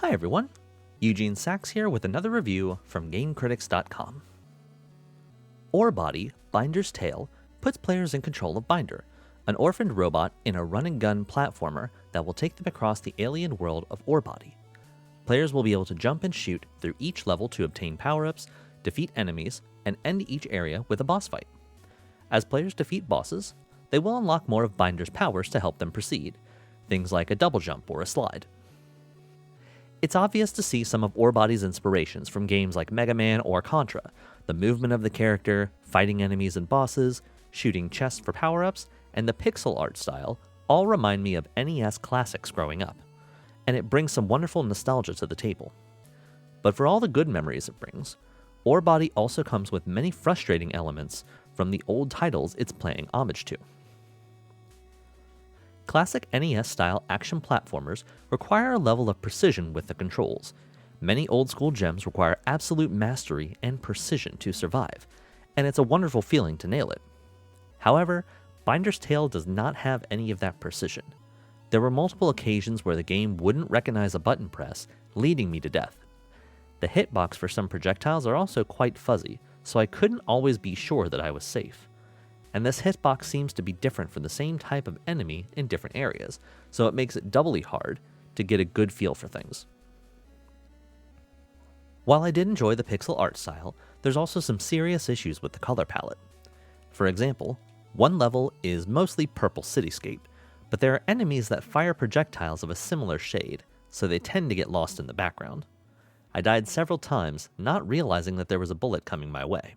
Hi everyone, Eugene Sachs here with another review from GameCritics.com. Orebody, Binder's Tale, puts players in control of Binder, an orphaned robot in a run-and-gun platformer that will take them across the alien world of Orebody. Players will be able to jump and shoot through each level to obtain power-ups, defeat enemies, and end each area with a boss fight. As players defeat bosses, they will unlock more of Binder's powers to help them proceed, things like a double jump or a slide. It's obvious to see some of Orebody's inspirations from games like Mega Man or Contra. The movement of the character, fighting enemies and bosses, shooting chests for power-ups, and the pixel art style all remind me of NES classics growing up, and it brings some wonderful nostalgia to the table. But for all the good memories it brings, Orebody also comes with many frustrating elements from the old titles it's paying homage to. Classic NES-style action platformers require a level of precision with the controls. Many old-school gems require absolute mastery and precision to survive, and it's a wonderful feeling to nail it. However, Binder's Tale does not have any of that precision. There were multiple occasions where the game wouldn't recognize a button press, leading me to death. The hitbox for some projectiles are also quite fuzzy, so I couldn't always be sure that I was safe. And this hitbox seems to be different for the same type of enemy in different areas, so it makes it doubly hard to get a good feel for things. While I did enjoy the pixel art style, there's also some serious issues with the color palette. For example, one level is mostly purple cityscape, but there are enemies that fire projectiles of a similar shade, so they tend to get lost in the background. I died several times, not realizing that there was a bullet coming my way.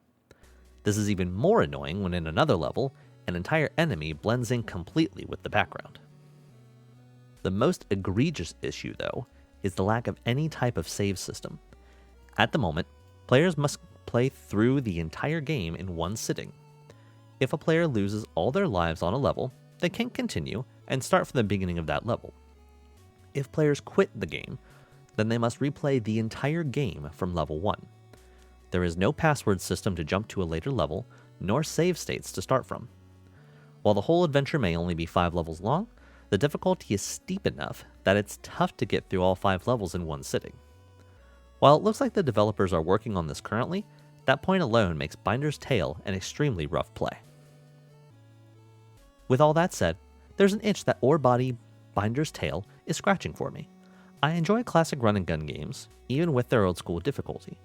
This is even more annoying when in another level, an entire enemy blends in completely with the background. The most egregious issue, though, is the lack of any type of save system. At the moment, players must play through the entire game in one sitting. If a player loses all their lives on a level, they can continue and start from the beginning of that level. If players quit the game, then they must replay the entire game from level 1. There is no password system to jump to a later level, nor save states to start from. While the whole adventure may only be 5 levels long, the difficulty is steep enough that it's tough to get through all 5 levels in one sitting. While it looks like the developers are working on this currently, that point alone makes Binder's Tale an extremely rough play. With all that said, there's an itch that Orebody Binder's Tale is scratching for me. I enjoy classic run-and-gun games, even with their old-school difficulty.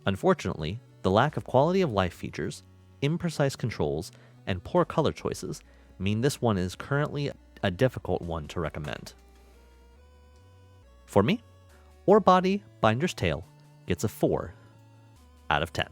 Unfortunately, the lack of quality of life features, imprecise controls, and poor color choices mean this one is currently a difficult one to recommend. For me, Orebody Binder's Tale gets a 4 out of 10.